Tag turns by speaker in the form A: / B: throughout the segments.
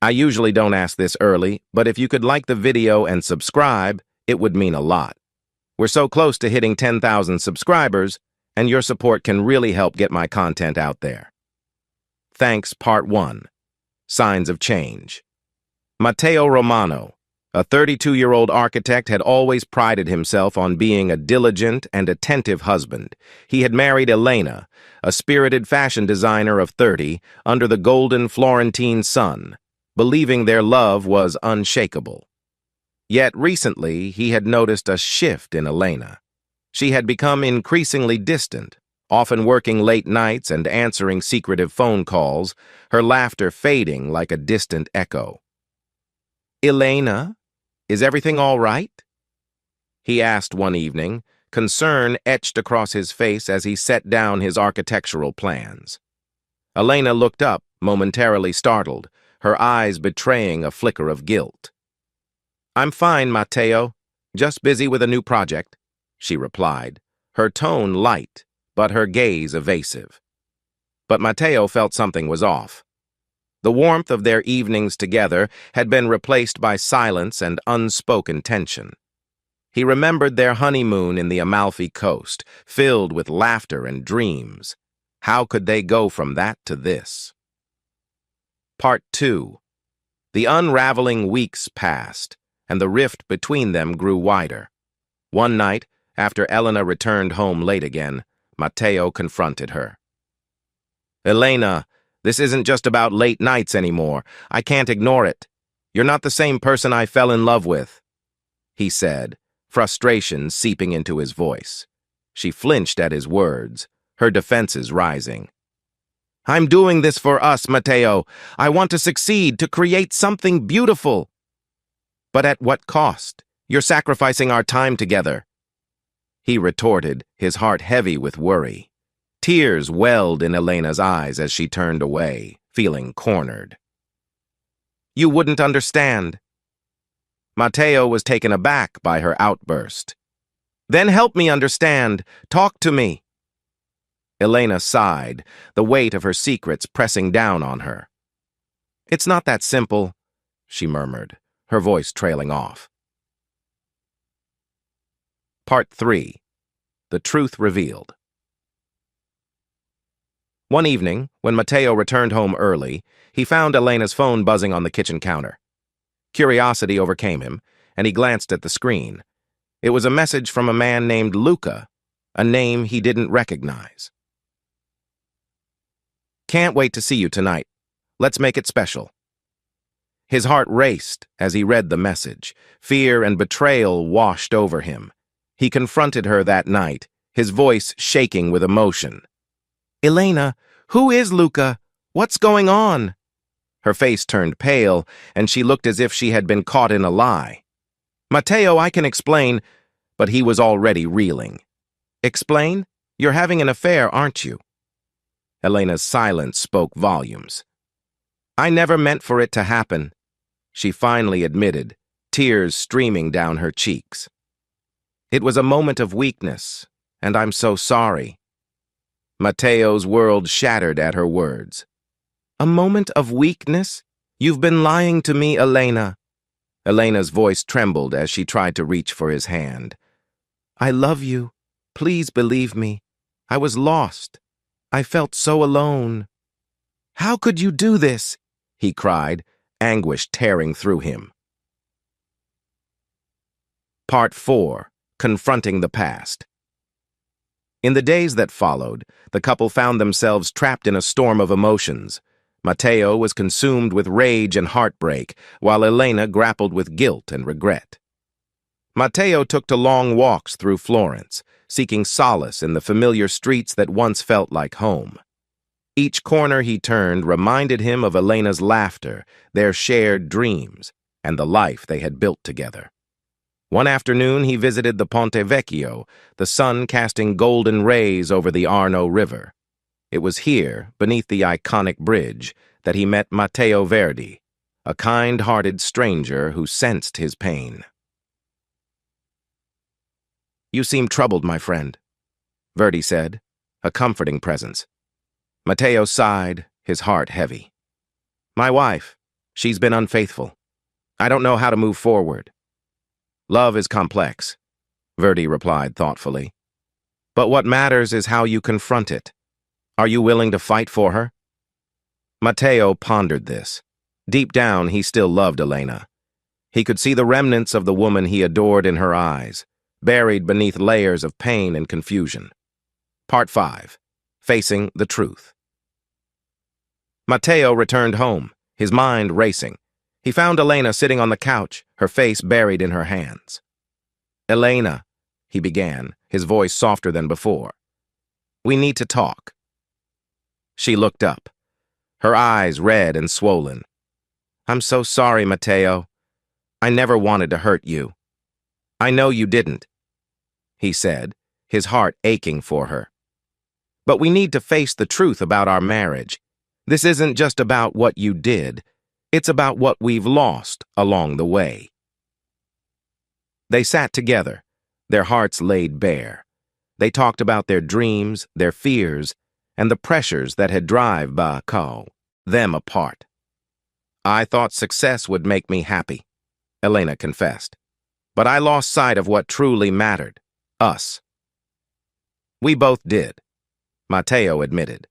A: I usually don't ask this early, but if you could like the video and subscribe, it would mean a lot. We're so close to hitting 10,000 subscribers, and your support can really help get my content out there. Thanks, Part 1. Signs of Change. Matteo Romano, a 32-year-old architect, had always prided himself on being a diligent and attentive husband. He had married Elena, a spirited fashion designer of 30, under the golden Florentine sun, believing their love was unshakable. Yet recently, he had noticed a shift in Elena. She had become increasingly distant, often working late nights and answering secretive phone calls, her laughter fading like a distant echo. "Elena, is everything all right?" he asked one evening, concern etched across his face as he set down his architectural plans. Elena looked up, momentarily startled, her eyes betraying a flicker of guilt. "I'm fine, Matteo. Just busy with a new project," she replied, her tone light, but her gaze evasive. But Matteo felt something was off. The warmth of their evenings together had been replaced by silence and unspoken tension. He remembered their honeymoon in the Amalfi Coast, filled with laughter and dreams. How could they go from that to this? Part 2. The unraveling weeks passed, and the rift between them grew wider. One night, after Elena returned home late again, Matteo confronted her. "Elena, this isn't just about late nights anymore. I can't ignore it. You're not the same person I fell in love with," he said, frustration seeping into his voice. She flinched at his words, her defenses rising. "I'm doing this for us, Matteo. I want to succeed, to create something beautiful." "But at what cost? You're sacrificing our time together," he retorted, his heart heavy with worry. Tears welled in Elena's eyes as she turned away, feeling cornered. "You wouldn't understand." Matteo was taken aback by her outburst. "Then help me understand. Talk to me." Elena sighed, the weight of her secrets pressing down on her. "It's not that simple," she murmured, her voice trailing off. Part 3. The Truth Revealed. One evening, when Matteo returned home early, he found Elena's phone buzzing on the kitchen counter. Curiosity overcame him, and he glanced at the screen. It was a message from a man named Luca, a name he didn't recognize. "Can't wait to see you tonight. Let's make it special." His heart raced as he read the message. Fear and betrayal washed over him. He confronted her that night, his voice shaking with emotion. "Elena, who is Luca? What's going on?" Her face turned pale, and she looked as if she had been caught in a lie. "Matteo, I can explain," but he was already reeling. "Explain? You're having an affair, aren't you?" Elena's silence spoke volumes. "I never meant for it to happen," she finally admitted, tears streaming down her cheeks. "It was a moment of weakness, and I'm so sorry." Matteo's world shattered at her words. "A moment of weakness? You've been lying to me, Elena." Elena's voice trembled as she tried to reach for his hand. "I love you. Please believe me. I was lost. I felt so alone." "How could you do this?" he cried, anguish tearing through him. Part 4. Confronting the Past. In the days that followed, the couple found themselves trapped in a storm of emotions. Matteo was consumed with rage and heartbreak, while Elena grappled with guilt and regret. Matteo took to long walks through Florence, seeking solace in the familiar streets that once felt like home. Each corner he turned reminded him of Elena's laughter, their shared dreams, and the life they had built together. One afternoon he visited the Ponte Vecchio, the sun casting golden rays over the Arno River. It was here, beneath the iconic bridge, that he met Matteo Verdi, a kind-hearted stranger who sensed his pain. "You seem troubled, my friend," Verdi said, a comforting presence. Matteo sighed, his heart heavy. "My wife. She's been unfaithful. I don't know how to move forward. Love is complex, Verdi replied thoughtfully. But what matters is how you confront it. Are you willing to fight for her? Matteo pondered this. Deep down, he still loved Elena. He could see the remnants of the woman he adored in her eyes, buried beneath layers of pain and confusion. Part 5. Facing the Truth. Matteo returned home, his mind racing. He found Elena sitting on the couch, her face buried in her hands. "Elena," he began, his voice softer than before. "We need to talk." She looked up, her eyes red and swollen. "I'm so sorry, Matteo. I never wanted to hurt you." "I know you didn't," he said, his heart aching for her. "But we need to face the truth about our marriage. This isn't just about what you did. It's about what we've lost along the way." They sat together, their hearts laid bare. They talked about their dreams, their fears, and the pressures that had driven them apart. "I thought success would make me happy," Elena confessed. "But I lost sight of what truly mattered, us." "We both did," Matteo admitted.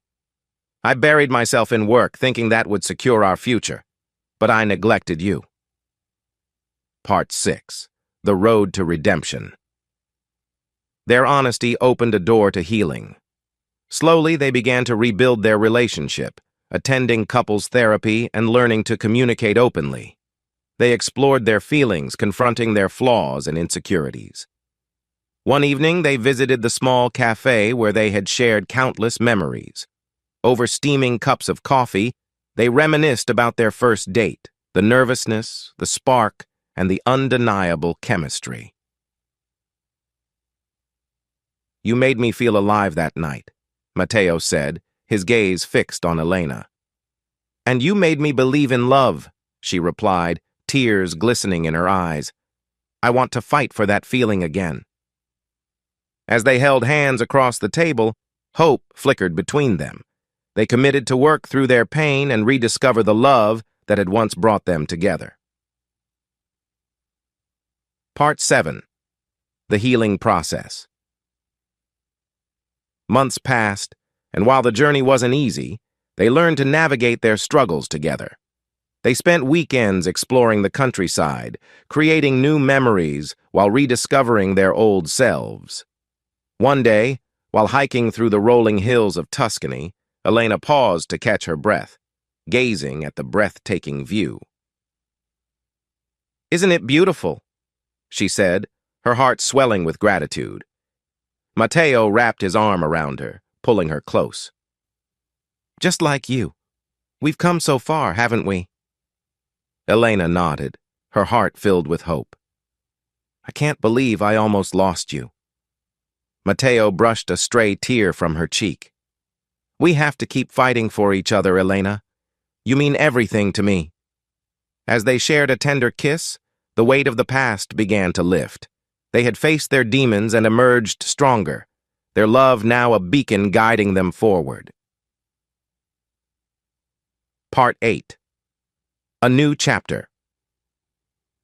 A: "I buried myself in work thinking that would secure our future, but I neglected you." Part 6. The Road to Redemption. Their honesty opened a door to healing. Slowly, they began to rebuild their relationship, attending couples therapy and learning to communicate openly. They explored their feelings, confronting their flaws and insecurities. One evening, they visited the small cafe where they had shared countless memories. Over steaming cups of coffee, they reminisced about their first date, the nervousness, the spark, and the undeniable chemistry. "You made me feel alive that night," Matteo said, his gaze fixed on Elena. "And you made me believe in love," she replied, tears glistening in her eyes. "I want to fight for that feeling again." As they held hands across the table, hope flickered between them. They committed to work through their pain and rediscover the love that had once brought them together. Part 7. The Healing Process. Months passed, and while the journey wasn't easy, they learned to navigate their struggles together. They spent weekends exploring the countryside, creating new memories while rediscovering their old selves. One day, while hiking through the rolling hills of Tuscany, Elena paused to catch her breath, gazing at the breathtaking view. "Isn't it beautiful?" she said, her heart swelling with gratitude. Matteo wrapped his arm around her, pulling her close. "Just like you. We've come so far, haven't we?" Elena nodded, her heart filled with hope. "I can't believe I almost lost you." Matteo brushed a stray tear from her cheek. "We have to keep fighting for each other, Elena. You mean everything to me." As they shared a tender kiss, the weight of the past began to lift. They had faced their demons and emerged stronger, their love now a beacon guiding them forward. Part 8. A New Chapter.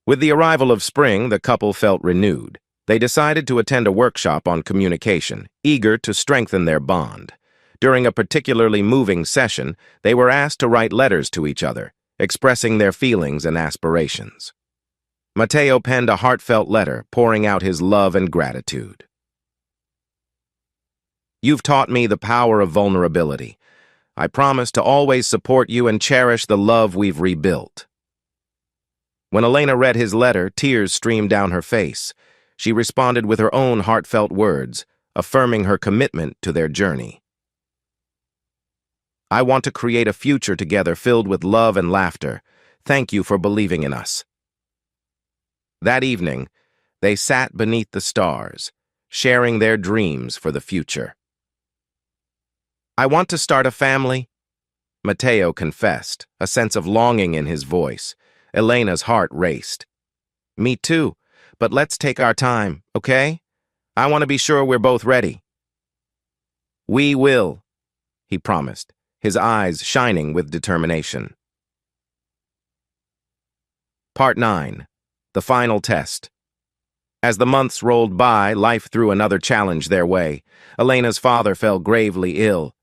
A: With the arrival of spring, the couple felt renewed. They decided to attend a workshop on communication, eager to strengthen their bond. During a particularly moving session, they were asked to write letters to each other, expressing their feelings and aspirations. Matteo penned a heartfelt letter, pouring out his love and gratitude. "You've taught me the power of vulnerability. I promise to always support you and cherish the love we've rebuilt." When Elena read his letter, tears streamed down her face. She responded with her own heartfelt words, affirming her commitment to their journey. "I want to create a future together filled with love and laughter. Thank you for believing in us." That evening, they sat beneath the stars, sharing their dreams for the future. "I want to start a family," Matteo confessed, a sense of longing in his voice. Elena's heart raced. "Me too, but let's take our time, okay? I want to be sure we're both ready." "We will," he promised, his eyes shining with determination. Part 9. The Final Test. As the months rolled by, life threw another challenge their way. Elena's father fell gravely ill,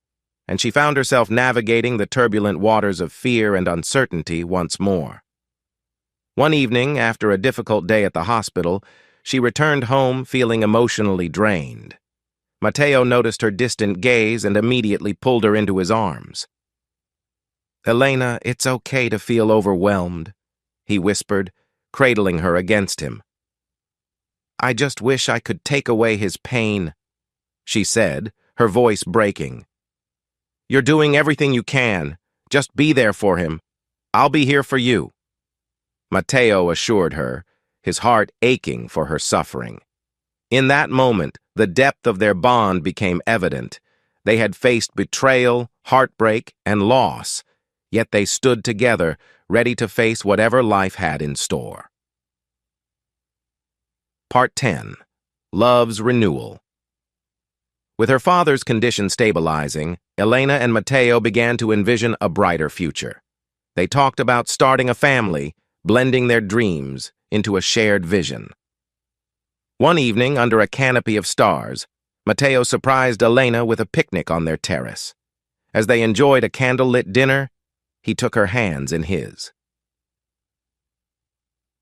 A: and she found herself navigating the turbulent waters of fear and uncertainty once more. One evening, after a difficult day at the hospital, she returned home feeling emotionally drained. Matteo noticed her distant gaze and immediately pulled her into his arms. "Elena, it's okay to feel overwhelmed," he whispered, cradling her against him. "I just wish I could take away his pain," she said, her voice breaking. "You're doing everything you can. Just be there for him. I'll be here for you," Matteo assured her, his heart aching for her suffering. In that moment, the depth of their bond became evident. They had faced betrayal, heartbreak, and loss, yet they stood together, ready to face whatever life had in store. Part 10. Love's Renewal. With her father's condition stabilizing, Elena and Matteo began to envision a brighter future. They talked about starting a family, blending their dreams into a shared vision. One evening, under a canopy of stars, Matteo surprised Elena with a picnic on their terrace. As they enjoyed a candlelit dinner, he took her hands in his.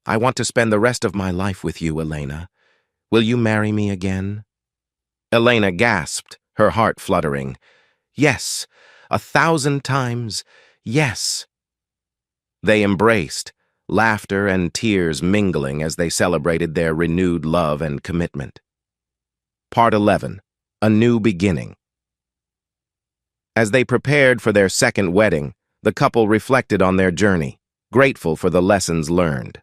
A: "I want to spend the rest of my life with you, Elena. Will you marry me again?" Elena gasped, her heart fluttering. "Yes, 1,000 times, yes." They embraced, laughter and tears mingling as they celebrated their renewed love and commitment. Part 11. A New Beginning. As they prepared for their second wedding, the couple reflected on their journey, grateful for the lessons learned.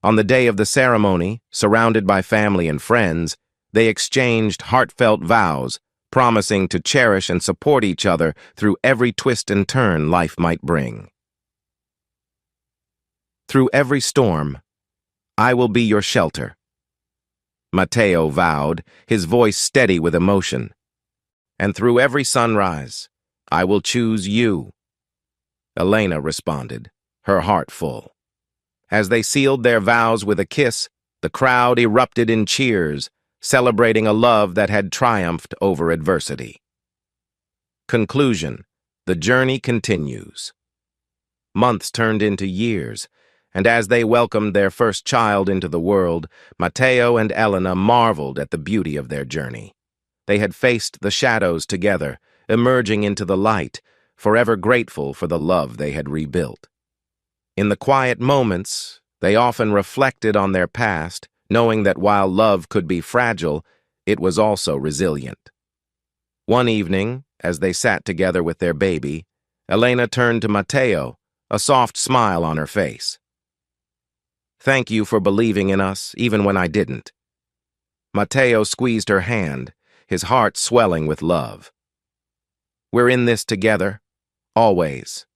A: On the day of the ceremony, surrounded by family and friends, they exchanged heartfelt vows, promising to cherish and support each other through every twist and turn life might bring. "Through every storm, I will be your shelter," Matteo vowed, his voice steady with emotion. "And through every sunrise, I will choose you," Elena responded, her heart full. As they sealed their vows with a kiss, the crowd erupted in cheers, celebrating a love that had triumphed over adversity. Conclusion: the journey continues. Months turned into years, and as they welcomed their first child into the world, Matteo and Elena marveled at the beauty of their journey. They had faced the shadows together, emerging into the light, forever grateful for the love they had rebuilt. In the quiet moments, they often reflected on their past, knowing that while love could be fragile, it was also resilient. One evening, as they sat together with their baby, Elena turned to Matteo, a soft smile on her face. "Thank you for believing in us, even when I didn't." Matteo squeezed her hand, his heart swelling with love. "We're in this together, always."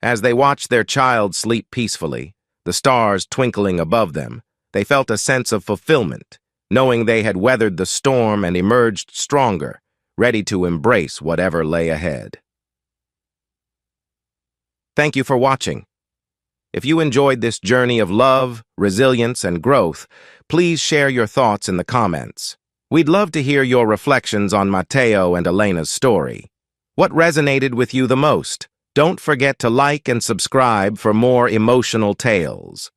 A: As they watched their child sleep peacefully, the stars twinkling above them, they felt a sense of fulfillment, knowing they had weathered the storm and emerged stronger, ready to embrace whatever lay ahead. Thank you for watching. If you enjoyed this journey of love, resilience, and growth, please share your thoughts in the comments. We'd love to hear your reflections on Matteo and Elena's story. What resonated with you the most? Don't forget to like and subscribe for more emotional tales.